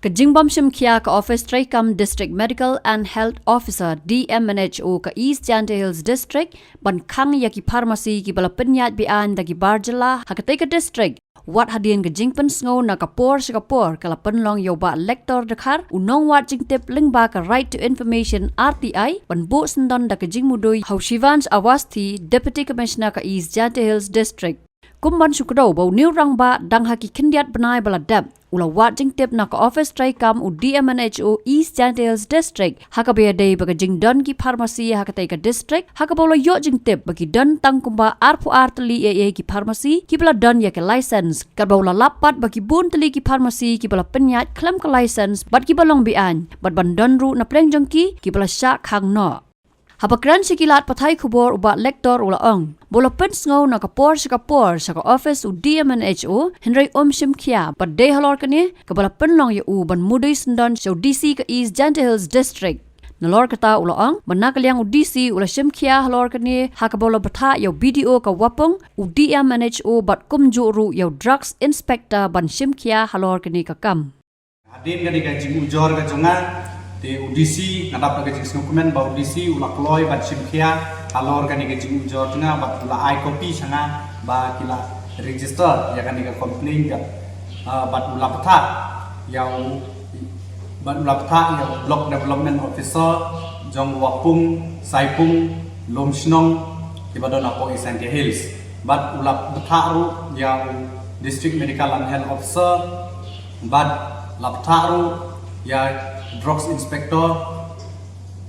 Kajingbam Shimkia ka Office Traikam District Medical and Health Officer DMNHO ka East Jante Hills District ban khang yaki pharmacy ki bala penyat bian dagi Barjala hakatay ka district wat hadien ka jingpen sngo na kapor kala penlong yoba lektor dekhar unong wat jingtip lingba ka Right to Information RTI ban bo sendon da ka jingmudoi Haushivans Awasti Deputy Commissioner ka East Jante Hills District kumban sukro bau new rangba dang haki kindiat benai bala dab ula wat jingtip na ka Office Traikam u DMNHO East Jante Hills District hakabaya day baga jingdon ki pharmacy hakatay ka district hakabola yo jingtip bagi don tangkumba arpu artali AA ki pharmacy ki bala don ya ke license karbaula lapat bagi bun tali ki pharmacy ki bala penyat klaim ka license bat ki balong bian bat bandon ru na pleng jongki ki bala syak khang no Habakran sikilat patay kubor ubat lektor ulaong. Bola pensngaw na kapor sa ka office u DMNHO Henry Shimkia pat day halor kani kabala penlong ya u ban muday sendon sa DC ka East Jante Hills District. Nalor kata ulaong manakalyang u DC ula Shimkia halor kani hakabola bata yaw BDO ka wapong u DMNHO bat kumjuru yaw drugs inspector ban Shimkia halor kani ka kam. Hadin kani ka jing ujor ka jonga di UDC ngadap ke jing dokumen ba UDC ulak loy bat Shimkia alor kani ke jing ujor tengah bat ula I copy sanga ba kila register ya kani ke complain ka bat ula peta yang block development officer jong wapung saipung lomsnong ibadon apo Jante Hills bat ula peta ru yang district medical and health officer bat laptaru ya drugs inspector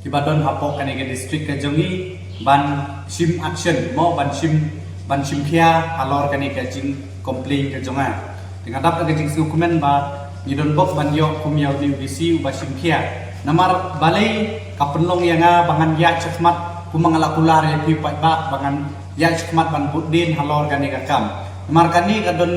kibadon hapok kani ke district ke jongi ban sim action mo ban sim kia alor kani ke jing complain ke jonga dengan dapat ke jing dokumen ba nidon bok ban yo kumyaw di UDC ba sim kia namar balai kapenlong yanga bangan ya cekmat kumangalakular ya pi ba bangan ya cekmat ban budin halor kani ke kam namar kani kadon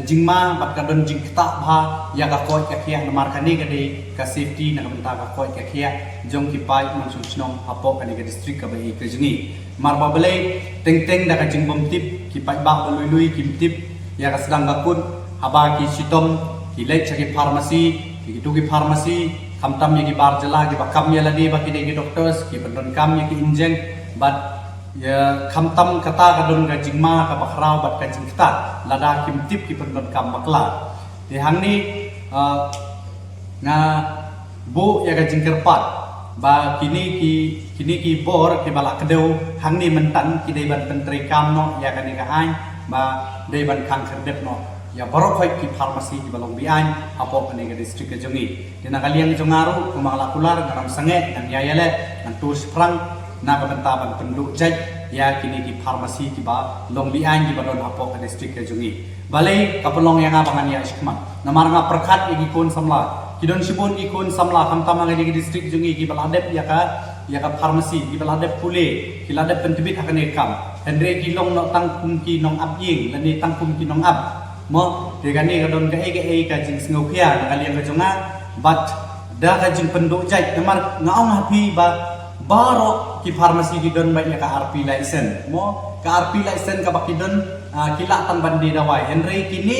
jingma bat kadon jing kita bha ya ka koi ka khia namar kani ka de ka safety na benta ka koi ka khia jong ki pai mangsung snong hapo kani ka district ka bai ka jingi mar ba belai teng da ka jing bom tip ki pai ba lui kim tip ya ka sedang ka kun haba ki sitom ki lek ki pharmacy ki tu ki pharmacy kamtam ya ki Barjala ki bakam ya ladi ba ki de ki doctors ki pendon kam ya ki injeng bat ya kamtam kata kadon ka jingma ka bakrau bat ka jing kita lada kim tip ki pendon kam bakla di hang ni nga bo ya ka jingkerpat ba kini ki bor ki balak kedeu hang ni mentan ki dei ban pentri kam no ya ka ni ka hain ba dei ban khang kherdep no ya borok hoi ki pharmacy ki balong bian apo kani ka district ka jongi dina kaliang jongaru kumalakular ngaram sange dan yayale dan tus prang na kabentaban penduduk jaj ya kini ki pharmacy ki ba long bian ki badon apo ka district ka jongi balai kapelong yang abangan ya iskman namar nga perkat igi kun samla kidon sibun ikun samla kamtama nga di district jongi ki baladep ya ka pharmacy ki baladep pule ki ladep pentibit akan ekam endre ki long no tangkum ki nong abjing lani tangkum ki nong ab mo de gani kadon ka ka jing sngokia na kalian ka jonga bat da ka jing penduduk jaj namar ngaong happy ba baro ki pharmacy ki don ba ka RP license mo ka RP license ka bakidon kila tan bandi dawai Henry kini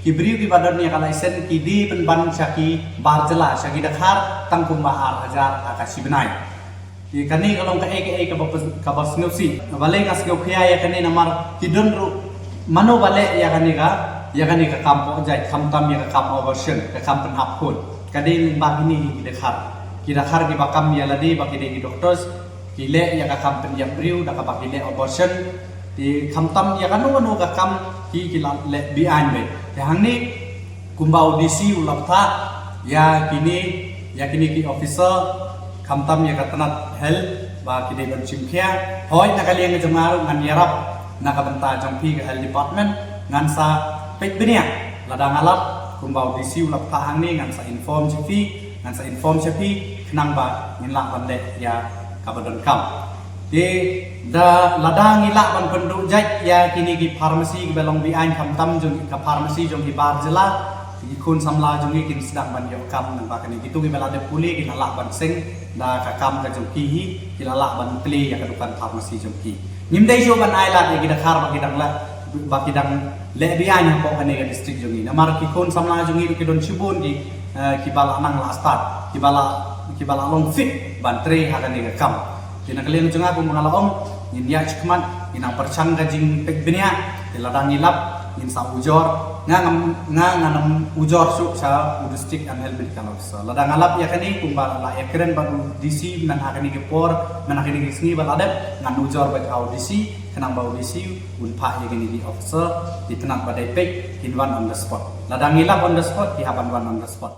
ki beriu ki badan ya ka license ki di penban syaki Barjala syaki dakhar tangkum bahar hajar akasi benai ki kani kalong ka bas ngeusi balai ka skeu khia ya kani namar kidon ru mano balai ya kani ka kampo jai kamtam ya ka kam version ka kam penhap kun kadi limbah ini ki dakhar kira-kira di bakam ya ladi bagi di doctors kile ya ka kam pen ya briu da ka bagi le abortion di kamtam ya kanu ka kam ki kila le bian be yang ni kumbau DC ulapta ya kini ki officer kamtam ya ka tanat hel ba kini ban chimkhia hoi na kaliang jamaru ngan yarap na ka benta jongpi ka health department ngan sa pek benia ladang alap kumbau DC ulapta hang ni ngan sa inform chimpi ngan sa inform chapi kenang ba ngilak bande ya kabadon kam de da ladang ngilak ban penduduk jaj ya kini ki pharmacy ki belong bian kamtam jong ka pharmacy jong ki Barjala ki kun samla jong ki sedang ban yo kam nang ba kani gitu ki belade puli ki lalak ban sing da ka kam ka jong ki hi ki lalak ban pli ya ka dukan pharmacy jong ki nimdai jo ban ailat ya ki dakhar ba ki dangla bakidang lebianya po kanega district jungi namar ki kon samla jungi ki don chibun ki bala nang la start ki bala long fit bantre ha kanega kam tinakalian junga ko mga laom yin ya chikman ina perchang gajing pekbenia ladang ilap in sa ujor ngam ujor su sa district and health medical officer ladang alap ya kani kumba la ya keren baru DC nan akani ke por nan akani ke sngi bal adap ngan ujor ba au DC kanang bau DC un pa ya kani di officer di tenat badai pek in one on the spot ladang ilap on the spot ki haban one on the spot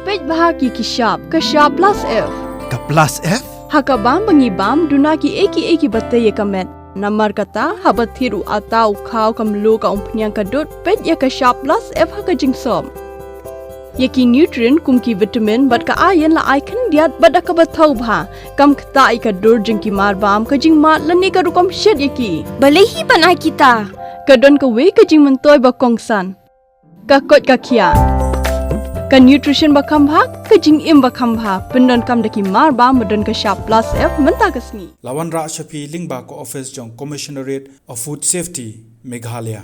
pej bahagi ki sharp ka sharp plus F Ka plus F? haka bam bangi bam duna ki eki batte ye kamet Namar kata habat thiru atau kau kam lo ka umpnyang kadut pet ya ka sharp plus F haka jingsom. Yaki nutrient kum ki vitamin bat ka iron la icon diat bat ka bathau bha kam kta I ka dur jing ki mar bam ka jing mat lani ka rukom shed yaki. Balehi panai kita. Ka don ka we ka jing mentoy ba kongsan. Ka kot ka kia. Ka nutrition ba kam bha ka jing im ba kam bha pendon kam daki mar bam don ka sharp plus F menta ka sngi. Lawan Ra Shafi Lingba ko office jong Commissionerate of Food Safety Meghalaya.